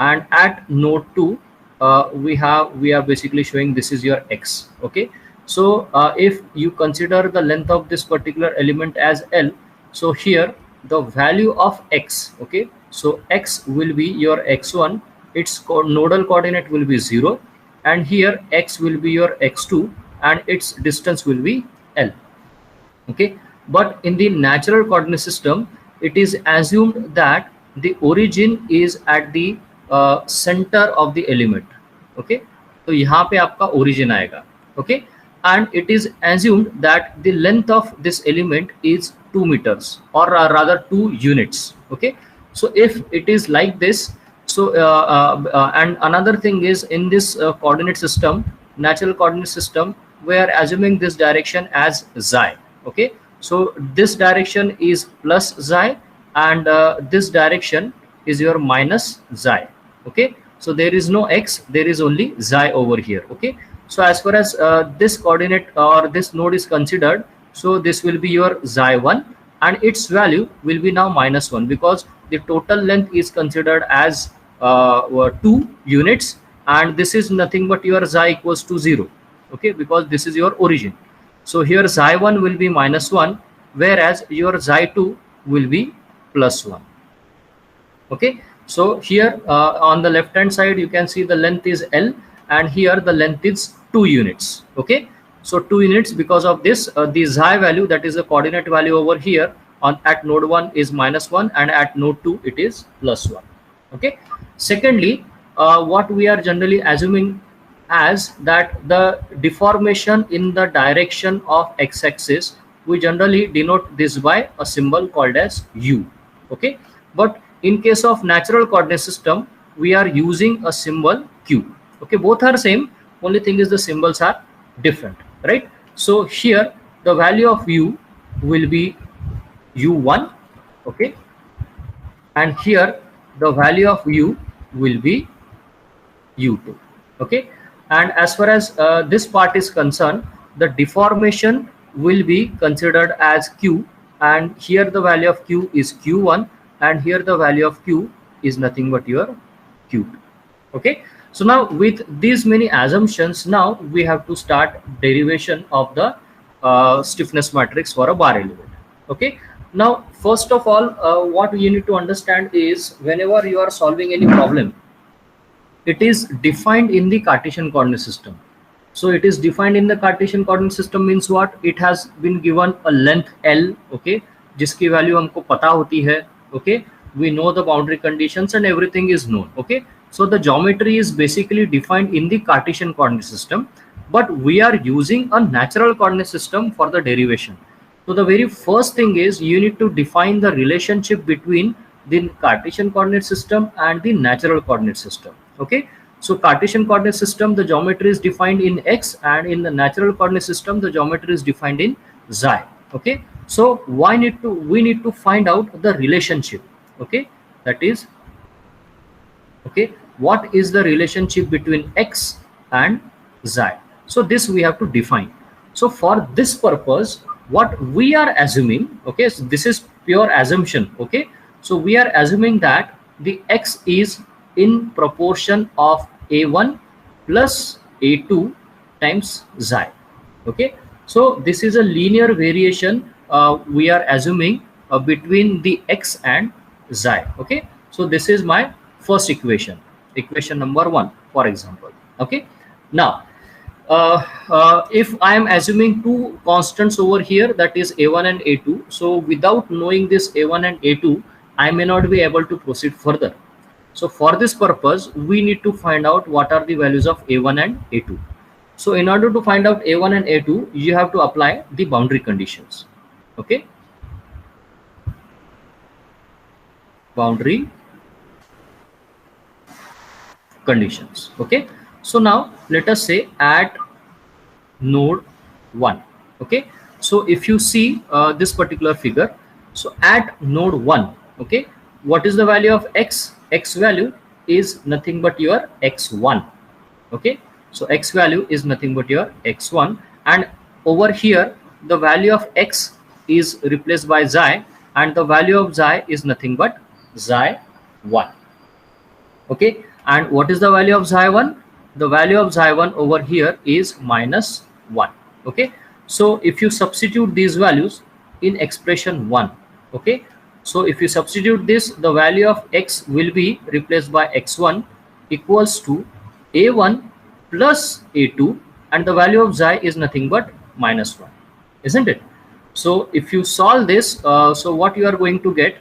and at node 2 we are basically showing this is your x. Okay, so if you consider the length of this particular element as L, so here the value of x, okay, so x will be your x1, its nodal coordinate will be 0, and here x will be your x2 and its distance will be L. Okay, but in the natural coordinate system it is assumed that the origin is at the center of the element. Okay, तो यहाँ पे आपका origin आएगा. Okay, and it is assumed that the length of this element is 2 meters or rather 2 units. Okay, so if it is like this, so and another thing is in this coordinate system, natural coordinate system, we are assuming this direction as xi. Okay, so this direction is plus xi and this direction is your minus xi. Okay, so there is no x, there is only xi over here. Okay, so as far as this coordinate or this node is considered, so this will be your xi1 and its value will be now -1 because the total length is considered as 2 units and this is nothing but your xi equals to 0. Okay, because this is your origin. So here xi1 will be -1 whereas your xi2 will be +1. Okay, so here on the left hand side you can see the length is L and here the length is 2 units. Okay, so 2 units because of this the xi value, that is the coordinate value over here on at node 1 is -1 and at node 2 it is +1. Okay, secondly what we are generally assuming as that the deformation in the direction of x-axis, we generally denote this by a symbol called as u. Okay, but in case of natural coordinate system we are using a symbol q. Okay, both are same, only thing is the symbols are different, right? So here the value of u will be u1. Okay, and here the value of u will be u2. Okay, and as far as this part is concerned, the deformation will be considered as q and here the value of q is q1 and here the value of q is nothing but your q2. Okay, so now with these many assumptions, now we have to start derivation of the stiffness matrix for a bar element. Okay, now first of all what you need to understand is whenever you are solving any problem, it is defined in the Cartesian coordinate system. So it is defined in the Cartesian coordinate system means what? It has been given a length L, okay, जिसकी value हमको पता होती है. Okay, we know the boundary conditions and everything is known. Okay, so the geometry is basically defined in the Cartesian coordinate system, but we are using a natural coordinate system for the derivation. So the very first thing is you need to define the relationship between the Cartesian coordinate system and the natural coordinate system. Okay, so Cartesian coordinate system, the geometry is defined in x, and in the natural coordinate system the geometry is defined in xi. Okay, so we need to find out the relationship. Okay, that is, okay, what is the relationship between x and xi? So this we have to define. So for this purpose what we are assuming, okay, so this is pure assumption. Okay, so we are assuming that the x is in proportion of a1 plus a2 times xi. Okay, so this is a linear variation we are assuming between the x and xi. Okay, so this is my first equation, equation number 1 for example. Okay, now if I am assuming two constants over here, that is a1 and a2, so without knowing this a1 and a2 I may not be able to proceed further. So for this purpose we need to find out what are the values of a1 and a2. So in order to find out a1 and a2 you have to apply the boundary conditions. Okay, boundary conditions. Okay, so now let us say at node 1. Okay, so if you see this particular figure, so at node 1, okay, what is the value of x? X value is nothing but your x1. Okay, so x value is nothing but your x1, and over here the value of x is replaced by xi and the value of xi is nothing but xi1. Okay, and what is the value of xi1? The value of xi1 over here is -1. Okay, so if you substitute these values in expression 1, okay, so if you substitute this, the value of x will be replaced by x1 equals to a1 plus a2, and the value of xi is nothing but -1, isn't it? So if you solve this, so what you are going to get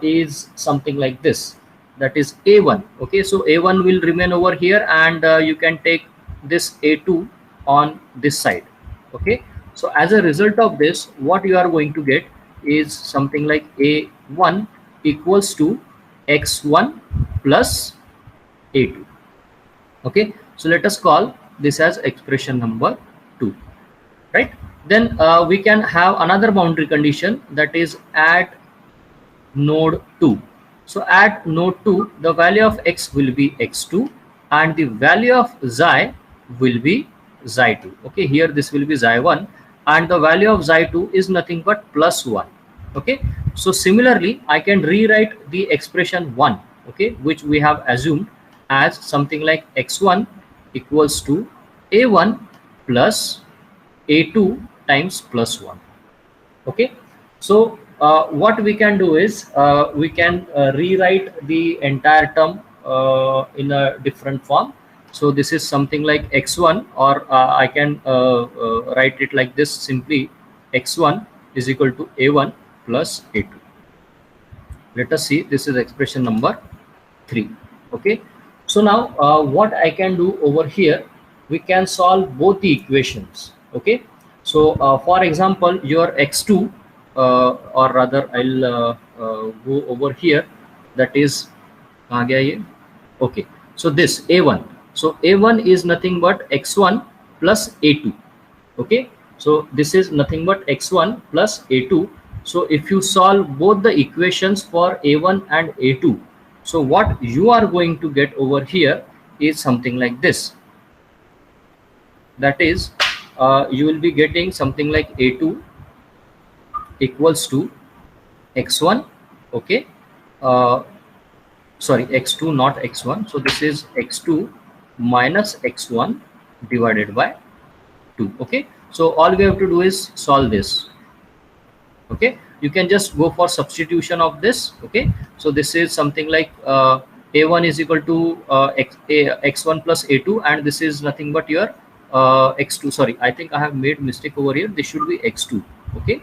is something like this, that is a1. Okay, so a1 will remain over here, and you can take this a2 on this side. Okay, so as a result of this, what you are going to get is something like a1 equals to x1 plus a2. Okay, so let us call this as expression number 2, right? Then we can have another boundary condition, that is at node 2. So at node 2, the value of x will be x2 and the value of xi will be xi2. Okay, here this will be xi1 and the value of xi2 is nothing but +1. Okay, so similarly I can rewrite the expression 1, okay, which we have assumed as something like x1 equals to a1 plus a2 times +1. Okay, so what we can do is we can rewrite the entire term in a different form. So this is something like x1, or I can write it like this simply: x1 is equal to a1 plus a2. Let us see, this is expression number 3. Okay, so now what I can do over here, we can solve both the equations. Okay, so for example, your x2, or rather I'll go over here, that is okay, so this a1, so a1 is nothing but x1 plus a2. Okay, so this is nothing but x1 plus a2. So if you solve both the equations for a1 and a2, so what you are going to get over here is something like this, that is you will be getting something like a2 equals to x1. Okay, sorry, x2 not x1, so this is x2 minus x1 divided by 2. Okay, so all we have to do is solve this. Okay, you can just go for substitution of this. Okay, so this is something like a1 is equal to x1 plus a2, and this is nothing but your x2. Sorry, I think I have made mistake over here, this should be x2. Okay,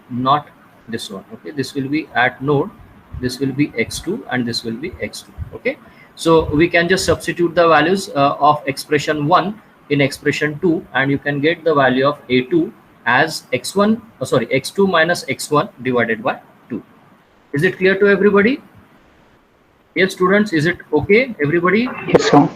not this one. Okay, this will be at node, this will be x2 and this will be x2. Okay, so we can just substitute the values of expression 1 in expression 2, and you can get the value of a2 as x1, sorry, x2 minus x1 divided by 2. Is it clear to everybody? Yes, students, is it okay, everybody? Yes, sir.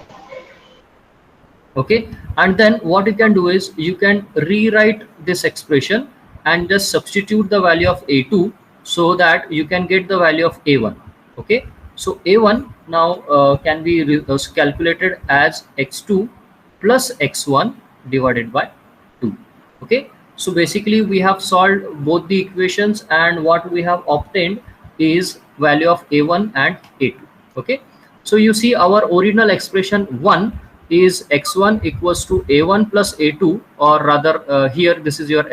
Okay, and then what you can do is you can rewrite this expression and just substitute the value of a2 so that you can get the value of a1. Okay, so a1 now can be calculated as x2 plus x1 divided by 2. Okay, so basically we have solved both the equations, and what we have obtained is value of a1 and a2. Okay, so you see our original expression 1 is x1 equals to a1 plus a2, or rather here this is your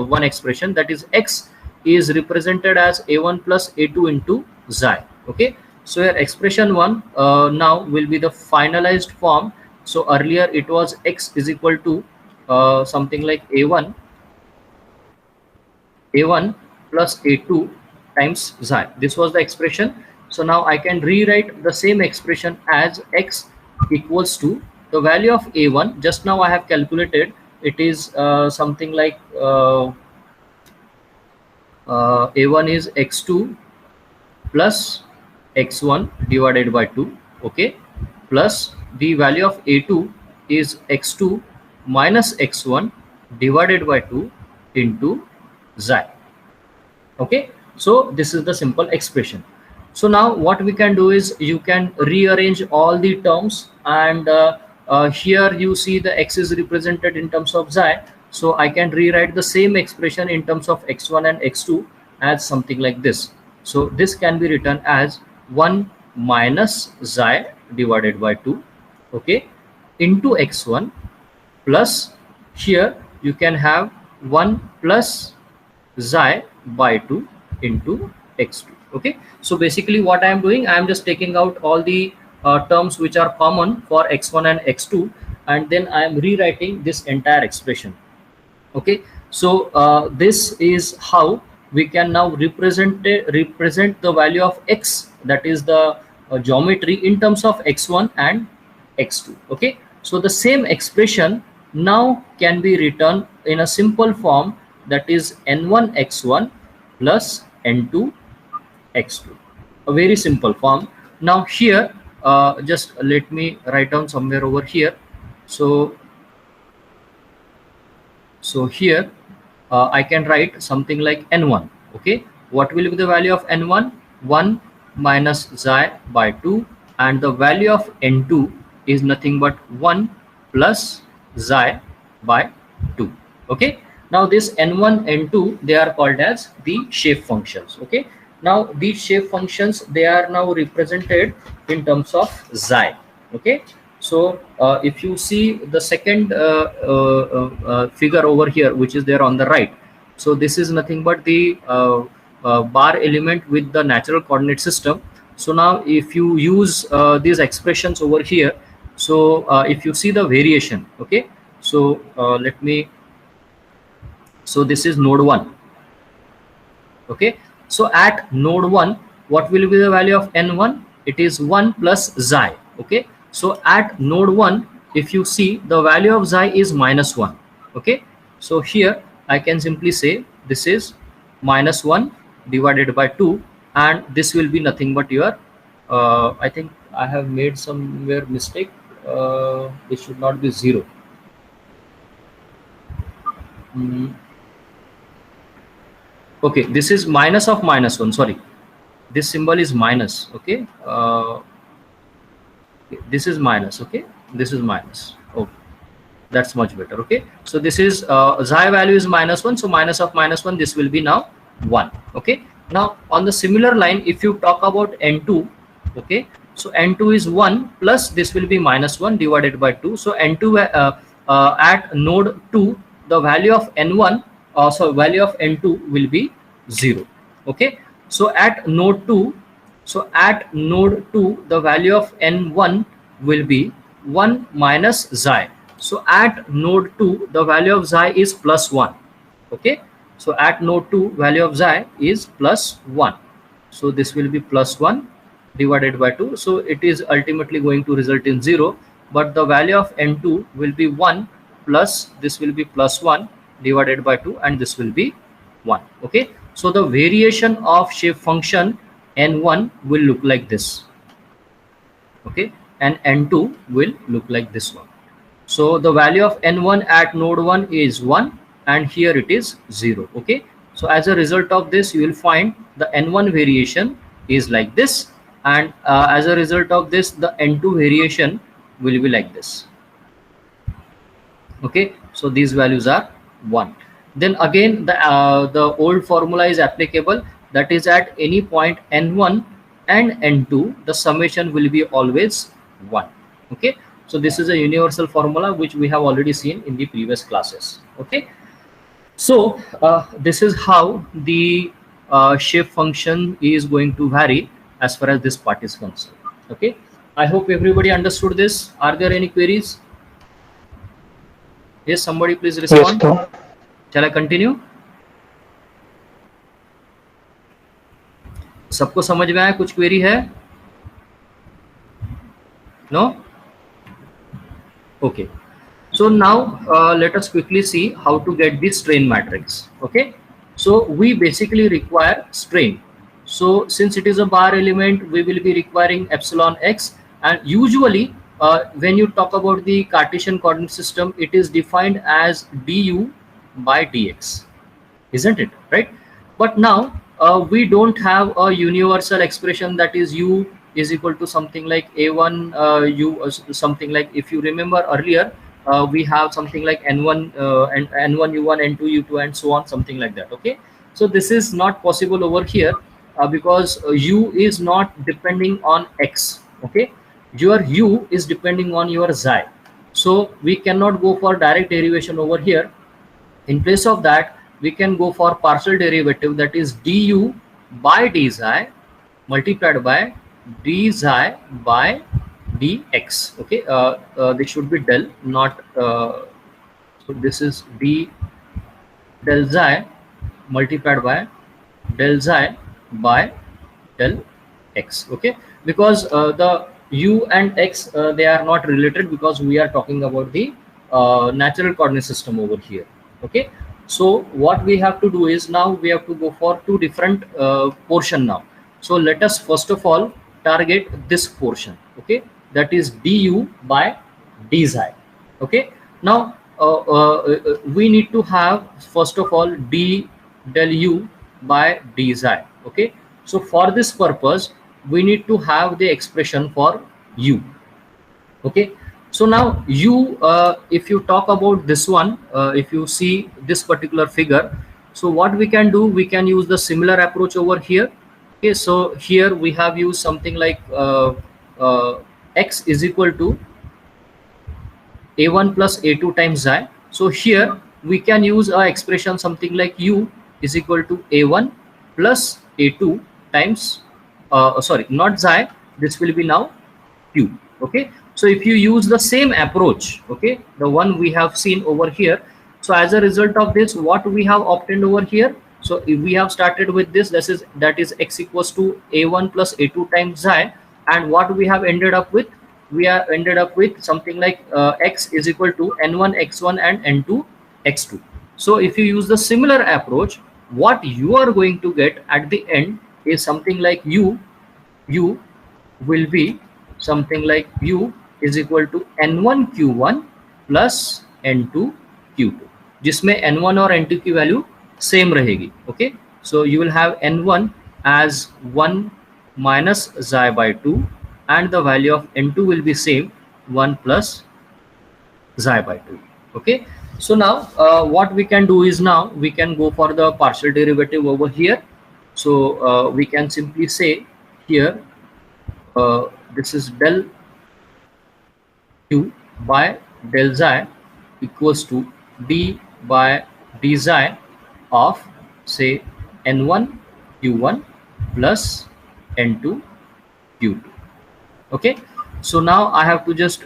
one expression, that is x is represented as a1 plus a2 into xi. Okay, so your expression 1 now will be the finalized form. So earlier it was x is equal to something like a1 plus a2 times xi. This was the expression. So now I can rewrite the same expression as x equals to the value of a1. Just now I have calculated, it is something like a1 is x2 plus x1 divided by 2. Okay, plus the value of a2 is x2 minus x1 divided by 2 into xi. Okay, so this is the simple expression. So now what we can do is you can rearrange all the terms, and here you see the x is represented in terms of xi. So I can rewrite the same expression in terms of x1 and x2 as something like this. So this can be written as 1 minus xi divided by 2, okay, into x1 plus here you can have 1 plus xi by 2 into x2. Okay, so basically what I am doing, I am just taking out all the terms which are common for x1 and x2, and then I am rewriting this entire expression. Okay, so this is how we can now represent the value of x, that is the geometry, in terms of x1 and x2. Okay, so the same expression now can be written in a simple form, that is n1 x1 plus n2 x2, a very simple form. Now here just let me write down somewhere over here. So here I can write something like n1. Okay, what will be the value of n1? 1 minus xi by 2, and the value of n2 is nothing but 1 plus xi by 2. Okay, now this n1 n2, they are called as the shape functions. Okay, now these shape functions, they are now represented in terms of xi. Okay, so if you see the second figure over here, which is there on the right, so this is nothing but the bar element with the natural coordinate system. So now if you use these expressions over here, so if you see the variation, okay, so so this is node 1. Okay, so at node 1, what will be the value of n1? It is 1 plus xi. Okay, so at node 1, if you see, the value of xi is minus 1. Okay, so here I can simply say this is minus 1 divided by 2, and this will be nothing but your I think I have made somewhere mistake. This should not be 0. Okay, this is minus of minus 1. Sorry, this symbol is minus. Okay, this is minus. Okay, this is minus. Okay, that's much better. Okay, so this is xi value is minus 1, so minus of minus 1, this will be now 1. Okay, now on the similar line, if you talk about n2, okay, so n2 is 1 plus this will be minus 1 divided by 2. So n2 at node 2, the value of n1, so value of n2 will be 0. Okay, so at node 2, the value of n1 will be 1 minus xi. So at node 2, the value of xi is plus 1. Okay, so at node 2, value of xi is plus 1. So this will be plus 1 divided by 2. So it is ultimately going to result in 0, but the value of n2 will be 1 plus this will be plus 1 divided by 2, and this will be 1. Okay, so the variation of shape function n1 will look like this. Okay, and n2 will look like this one. So the value of n1 at node 1 is 1, and here it is 0. Okay, so as a result of this, you will find the n1 variation is like this, and as a result of this, the n2 variation will be like this. Okay, so these values are 1. Then again the old formula is applicable, that is at any point n1 and n2, the summation will be always 1. Okay, so this is a universal formula which we have already seen in the previous classes. Okay, so this is how the shape function is going to vary as far as this part is concerned. Okay, I hope everybody understood this. Are there any queries? Yes, somebody please respond. Yes, Shall I continue? सबको समझ में आया? कुछ query है? No? Okay. So now let us quickly see how to get the strain matrix. Okay. So we basically require strain. So since it is a bar element, we will be requiring epsilon x, and usually when you talk about the Cartesian coordinate system, it is defined as du by dx, isn't it, right? But now we don't have a universal expression that is u is equal to something like a1 u, something like, if you remember earlier, we have something like n1 and n1 u1 n2 u2 and so on, something like that. Okay, so this is not possible over here. because u is not depending on x. Okay, your u is depending on your xi, so we cannot go for direct derivation over here. In place of that, we can go for partial derivative, that is du by d xi multiplied by d xi by dx. Okay, this should be del, not so this is d del xi multiplied by del xi by del x. Okay, because the u and x, they are not related, because we are talking about the natural coordinate system over here. Okay, so what we have to do is, now we have to go for two different portion now. So let us first of all target this portion. Okay, that is du by d xi. Okay, now we need to have first of all d del u by d xi. Okay, so for this purpose we need to have the expression for u. Okay, so now u, if you talk about this one, if you see this particular figure, so what we can do, we can use the similar approach over here. Okay, so here we have used something like x is equal to a1 plus a2 times xi. So here we can use a expression something like u is equal to a1 plus a2 times sorry, not xi, this will be now q. Okay, so if you use the same approach, okay, the one we have seen over here, so as a result of this, what we have obtained over here, so if we have started with this, that is x equals to a1 plus a2 times xi, and what we have ended up with, we are ended up with something like x is equal to n1 x1 and n2 x2. So if you use the similar approach, what you are going to get at the end is something like u will be something like u is equal to n1 q1 plus n2 q2, जिसमें n1 और n2 की value same रहेगी. Okay, so you will have n1 as 1 minus xi by 2, and the value of n2 will be same, 1 plus xi by 2. Okay, so now what we can do is, now we can go for the partial derivative over here. So we can simply say here this is del u by del xi equals to d by d xi of, say, n1 q1 plus n2 q2. Okay, so now I have to just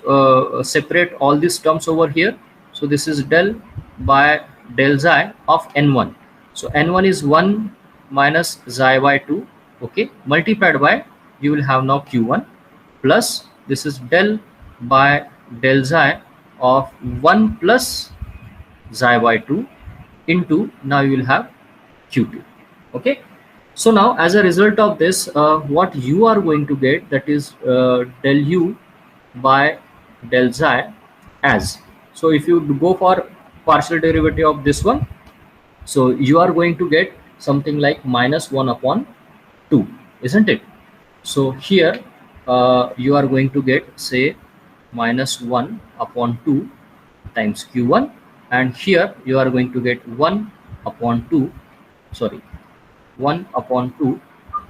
separate all these terms over here. So this is del by del xi of n1. So n1 is 1 minus xi by 2. Okay, multiplied by, you will have now q1 plus, this is del by del xi of 1 plus xi by 2 into, now you will have q2. Okay, so now as a result of this, what you are going to get, that is del u by del xi as, so if you go for partial derivative of this one, so you are going to get something like minus 1 upon 2, isn't it? So here you are going to get, say, minus 1 upon 2 times q1, and here you are going to get 1 upon 2, sorry, 1 upon 2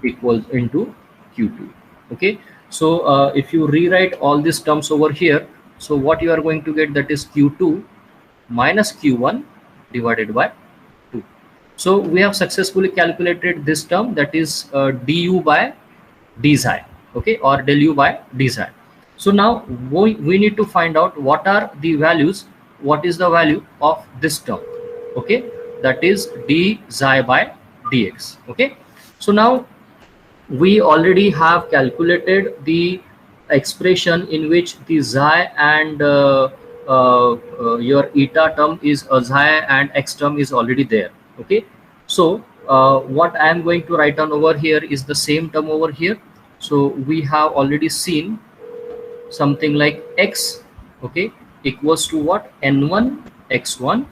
equals into q2. Okay, so if you rewrite all these terms over here, so what you are going to get, that is q2 minus q1 divided by 2. So we have successfully calculated this term, that is du by d xi. Okay, or del u by d xi. So now we need to find out what are the values, what is the value of this term. Okay, that is d xi by dx. Okay, so now we already have calculated the expression in which the xi and your eta term is xi and x term is already there. Okay, so what I am going to write down over here is the same term over here. So we have already seen something like x, okay, equals to what, n1 x1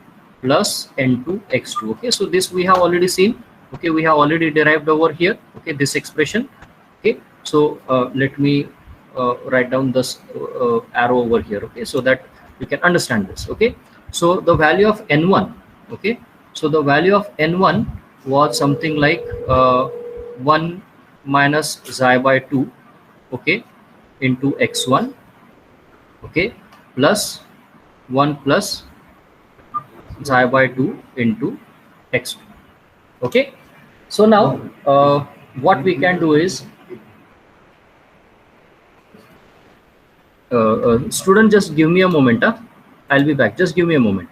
plus n2 x2. Okay, so this we have already seen. Okay, we have already derived over here. Okay, this expression. Okay, so let me write down this arrow over here. Okay, so that you can understand this. Okay, so the value of n1, okay, so the value of n1 was something like 1 minus xi by 2, okay, into x1, okay, plus 1 plus xi by 2 into x2, okay. So now what we can do is, student, just give me a moment, huh? I'll be back, just give me a moment.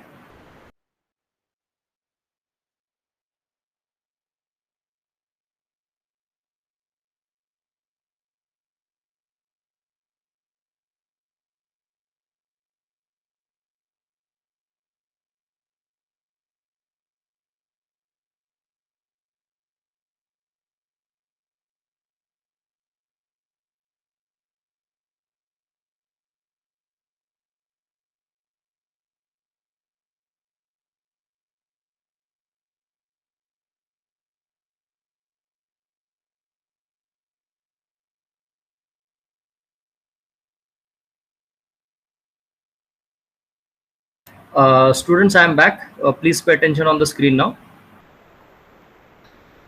Students, I'm back. Please pay attention on the screen now.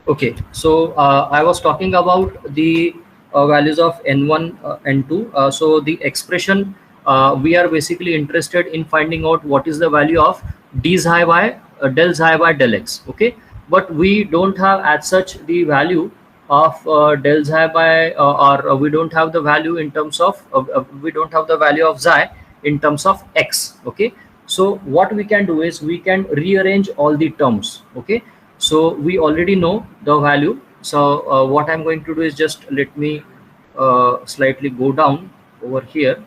Okay, so I was talking about the values of n1, n2. So the expression, we are basically interested in finding out what is the value of d xi by del xi by del x. Okay, but we don't have as such the value of del xi by, or we don't have the value in terms of, we don't have the value of xi in terms of x. Okay, so what we can do is we can rearrange all the terms. Okay, so we already know the value. So what I'm going to do is, just let me slightly go down over here.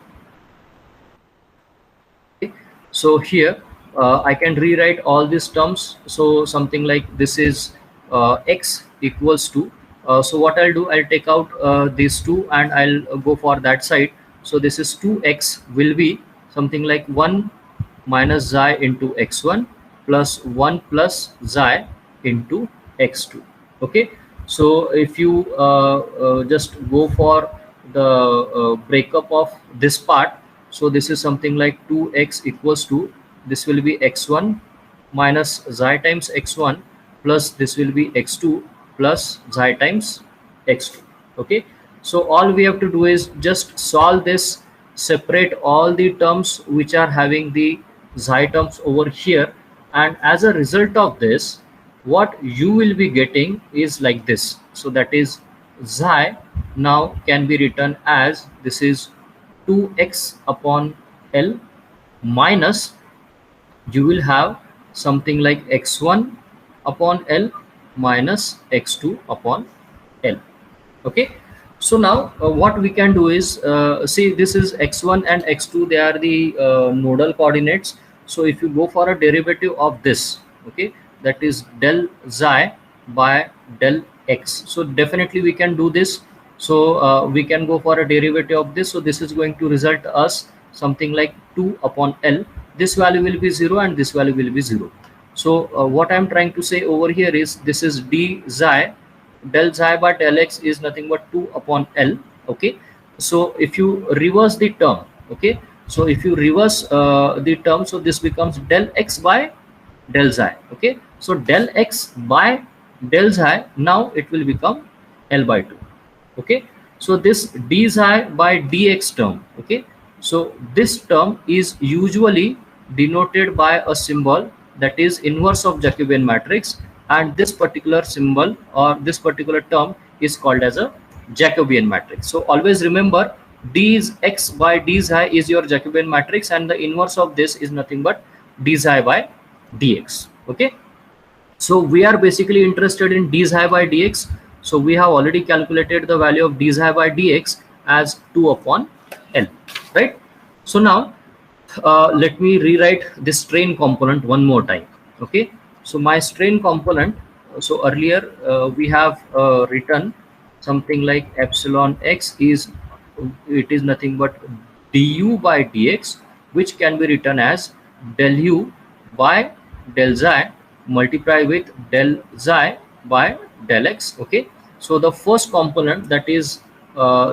Okay. So here I can rewrite all these terms. So something like this is x equals to, so what I'll do, I'll take out these two and I'll go for that side. So this is 2x will be something like 1 minus xi into x1 plus 1 plus xi into x2. Okay, so if you just go for the breakup of this part, so this is something like 2x equals to, this will be x1 minus xi times x1 plus this will be x2 plus xi times x2. Okay, so all we have to do is just solve this, separate all the terms which are having the xi terms over here, and as a result of this, what you will be getting is like this. So that is xi now can be written as, this is 2x upon L minus, you will have something like x1 upon L minus x2 upon L. Okay, so now what we can do is, see, this is x1 and x2, they are the nodal coordinates. So if you go for a derivative of this, okay, that is del xi by del x, so definitely we can do this. So we can go for a derivative of this. So this is going to result us something like 2 upon L. This value will be 0 and this value will be 0. So what I'm trying to say over here is, this is d xi, del xi by del x is nothing but 2 upon L. Okay, so if you reverse the term, okay, so if you reverse the term, so this becomes del x by del xi. Okay, so del x by del xi, now it will become L by 2. Okay, so this d xi by dx term, okay, so this term is usually denoted by a symbol that is inverse of Jacobian matrix, and this particular symbol or this particular term is called as a Jacobian matrix. So always remember, d is x by d xi is your Jacobian matrix, and the inverse of this is nothing but d xi by dx. Okay, so we are basically interested in d xi by dx. So we have already calculated the value of d xi by dx as 2 upon L, right? So now let me rewrite this strain component one more time. Okay, so my strain component, so earlier we have written something like epsilon x is, it is nothing but du by dx, which can be written as del u by del xi multiply with del xi by del x. Okay, so the first component, that is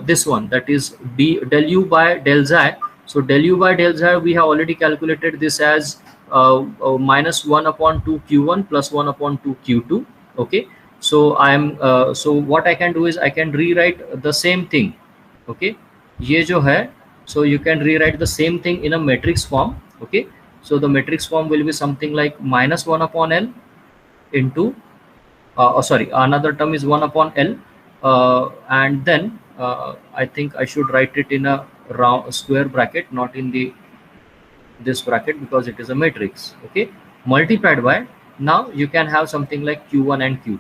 this one, that is del u by del xi. So del u by del xi, we have already calculated this as minus 1 upon 2 q1 plus 1 upon 2 q2. Okay, So I'm so what I can do is I can rewrite the same thing. Okay, ये जो है, so you can rewrite the same thing in a matrix form. Okay, so the matrix form will be something like minus 1 upon L into oh sorry, another term is 1 upon L, and then I think I should write it in a round square bracket, not in the this bracket because it is a matrix. Okay, multiplied by, now you can have something like q1 and q2.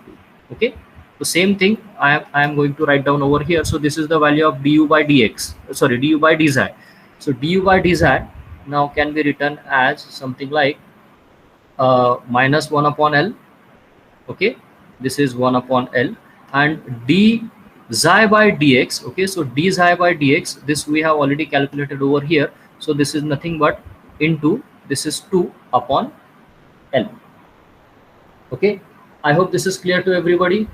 Okay, the same thing I am going to write down over here. So this is the value of du by dx, sorry, du by dz. So du by dz now can be written as something like minus 1 upon L. Okay, this is 1 upon L, and d xi by dx. Okay, so d xi by dx, this we have already calculated over here. So this is nothing but into, this is 2 upon L. Okay, I hope this is clear to everybody.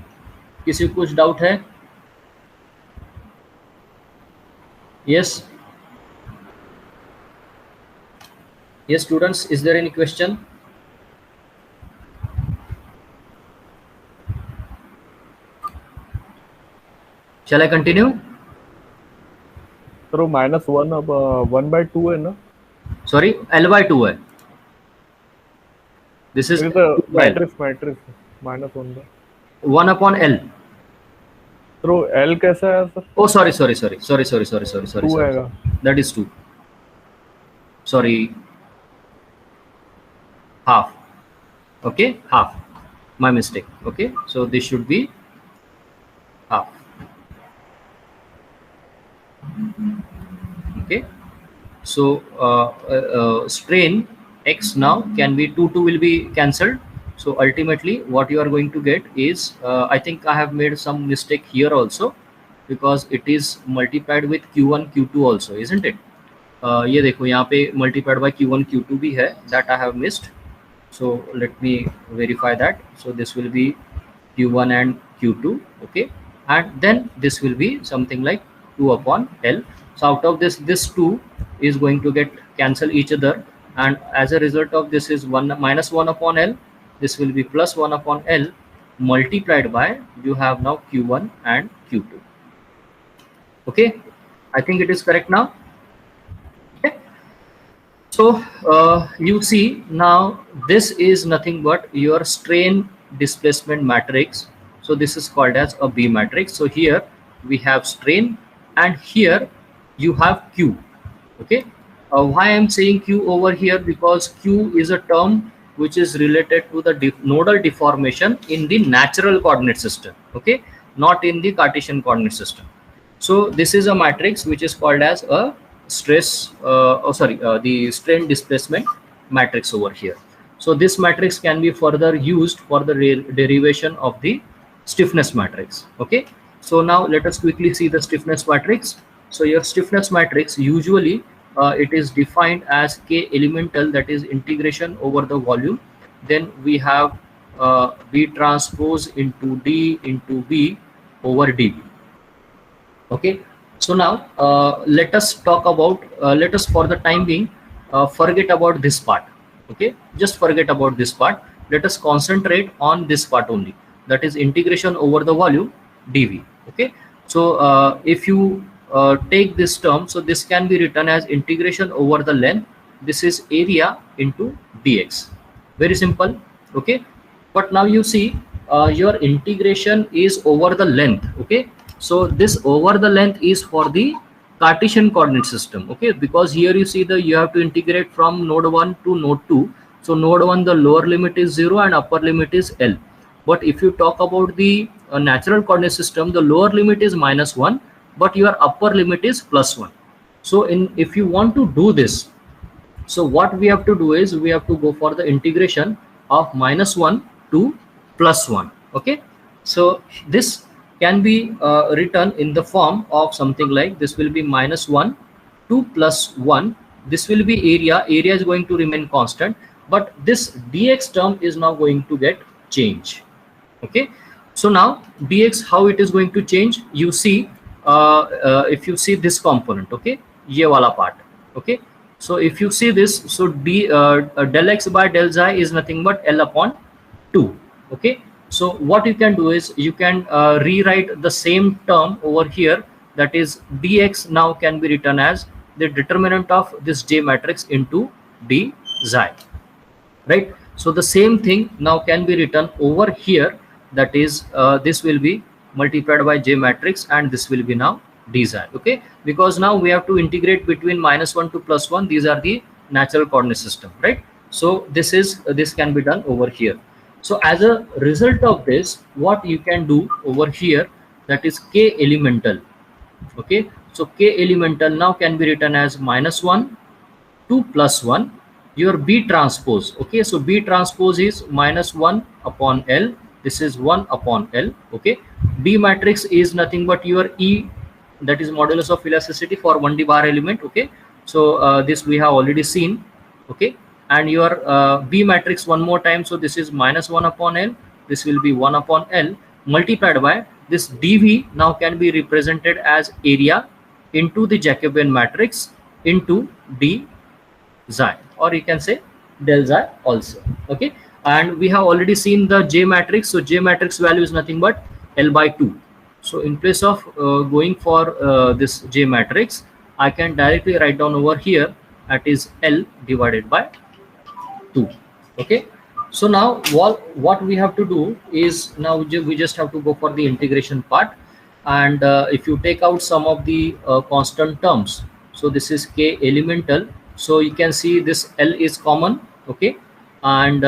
किसी को कुछ doubt है? Yes, yes students, is there any question? Shall I continue? Sir minus 1 अब 1/2 है ना? Sorry, L/2 है. This is matrix minus 1 upon L. तो L कैसा है sir? Oh sorry. That is 2. Sorry, half. Okay, half. My mistake. Okay, so this should be half. Okay, so strain x now can be 2 will be cancelled. So ultimately what you are going to get is I think I have made some mistake here also, because it is multiplied with q1 q2 also, isn't it? ये देखो यहाँ पे multiplied by q1 q2 भी है, that I have missed. So let me verify that. So this will be q1 and q2. Okay, and then this will be something like 2 upon L. So out of this 2 is going to get cancel each other, and as a result of this is 1 minus 1 upon L. This will be plus 1 upon L multiplied by, you have now q1 and q2. Okay, I think it is correct now. Okay, so you see now this is nothing but your strain displacement matrix. So this is called as a B matrix. So here we have strain, and here you have Q. Okay, why I'm saying Q over here? Because Q is a term which is related to the nodal deformation in the natural coordinate system. Okay, not in the Cartesian coordinate system. So this is a matrix which is called as a the strain displacement matrix over here. So this matrix can be further used for the derivation of the stiffness matrix. Okay, so now let us quickly see the stiffness matrix. So your stiffness matrix usually it is defined as K elemental, that is integration over the volume. Then we have B transpose into D into V over dV. Okay, so now let us talk about, let us for the time being forget about this part. Okay, just forget about this part. Let us concentrate on this part only, that is integration over the volume dV. Okay, so if you take this term, so this can be written as integration over the length. This is area into dx. Very simple. Okay, but now you see your integration is over the length. Okay, so this over the length is for the Cartesian coordinate system. Okay, because here you see the you have to integrate from node 1 to node 2. So node 1 the lower limit is 0 and upper limit is L. But if you talk about the natural coordinate system, the lower limit is -1, but your upper limit is +1. So if you want to do this, so what we have to do is we have to go for the integration of -1 to +1. Okay, so this can be written in the form of something like this will be -1 to +1. This will be area is going to remain constant, but this dx term is now going to get changed. Okay, so now dx, how it is going to change, you see if you see this component. Okay, ye wala part. Okay, so if you see this, so del x by del xi is nothing but L upon 2. Okay, So what you can do is you can rewrite the same term over here, that is dx now can be written as the determinant of this J matrix into d xi, right? So the same thing now can be written over here, that is this will be multiplied by J matrix and this will be now d xi, okay? Because now we have to integrate between -1 to +1. These are the natural coordinate system, right? So this can be done over here. So as a result of this, what you can do over here, that is k elemental, okay? So k elemental now can be written as -1 2 plus 1 your B transpose, okay? So B transpose is -1 upon L, this is 1 upon L, okay? B matrix is nothing but your E, that is modulus of elasticity for 1D bar element, okay? So this we have already seen, okay? And your B matrix one more time, so this is -1 upon L, this will be 1 upon L multiplied by this dV now can be represented as area into the Jacobian matrix into d xi, or you can say del xi also, okay? And we have already seen the J matrix, so J matrix value is nothing but L by 2. So in place of going for this J matrix, I can directly write down over here, that is L divided by 2, okay? So now what we have to do is, now we just have to go for the integration part. And if you take out some of the constant terms, so this is k elemental, so you can see this L is common, okay? And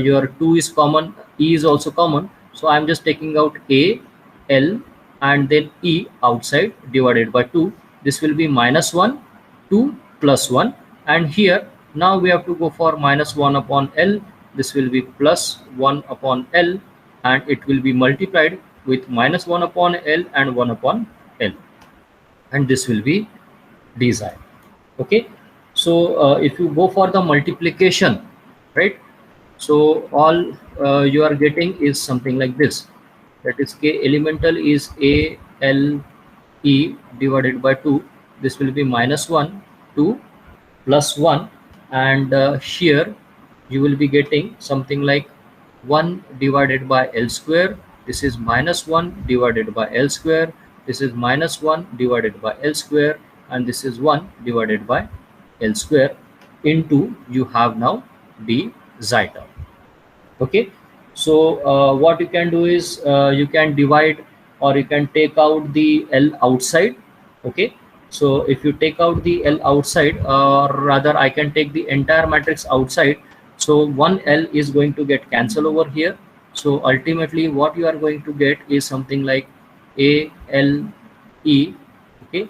your 2 is common, E is also common, so I'm just taking out A, L and then E outside divided by 2. This will be -1 2 plus 1, and here now we have to go for -1 upon L, this will be +1 upon L, and it will be multiplied with -1 upon L and 1 upon L, and this will be d xi, okay? So if you go for the multiplication, right, so all you are getting is something like this, that is k elemental is A L E divided by 2, this will be -1 2 plus 1, and here you will be getting something like 1 divided by L square, this is -1 divided by L square, this is -1 divided by L square, and this is 1 divided by L square into you have now d xi term, okay? So what you can do is you can divide or you can take out the L outside, okay? So if you take out the L outside, or rather I can take the entire matrix outside, so one L is going to get cancelled over here. So ultimately what you are going to get is something like A L E, okay,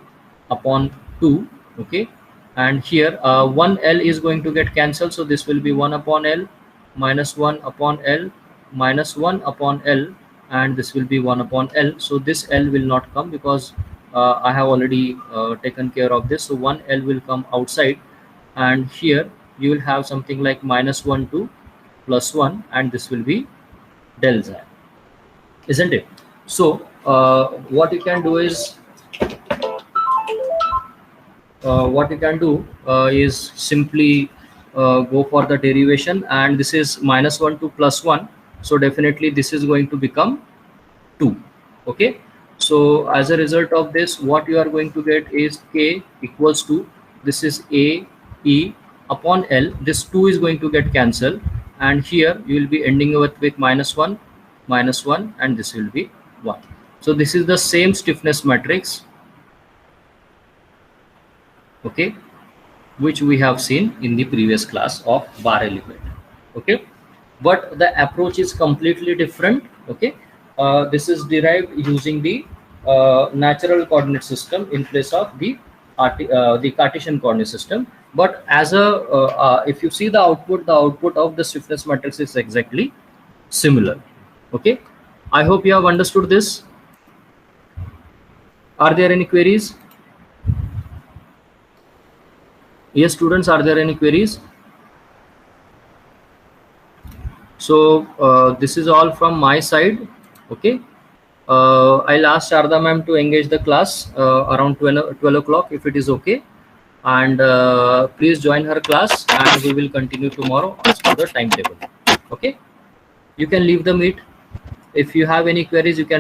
upon 2, okay? And here 1 L is going to get cancelled, so this will be 1 upon L, -1 upon L, -1 upon L, and this will be 1 upon L. So this L will not come because I have already taken care of this. So 1 L will come outside, and here you will have something like -1 to +1, and this will be del xi, isn't it? So what you can do is simply go for the derivation, and this is -1 to +1, so definitely this is going to become 2, okay? So as a result of this, what you are going to get is k equals to, this is A E upon L, this 2 is going to get cancelled, and here you will be ending with -1 -1, and this will be 1. So this is the same stiffness matrix, okay, which we have seen in the previous class of bar element, okay? But the approach is completely different, okay? This is derived using the natural coordinate system in place of the Cartesian coordinate system. But as a if you see the output of the stiffness matrix is exactly similar, okay? I hope you have understood this. Are there any queries? Yes, students, are there any queries? So this is all from my side, okay? I'll ask Sharda ma'am to engage the class around 12 o'clock if it is okay, and please join her class, and we will continue tomorrow as per the timetable, okay? You can leave the meet. If you have any queries, you can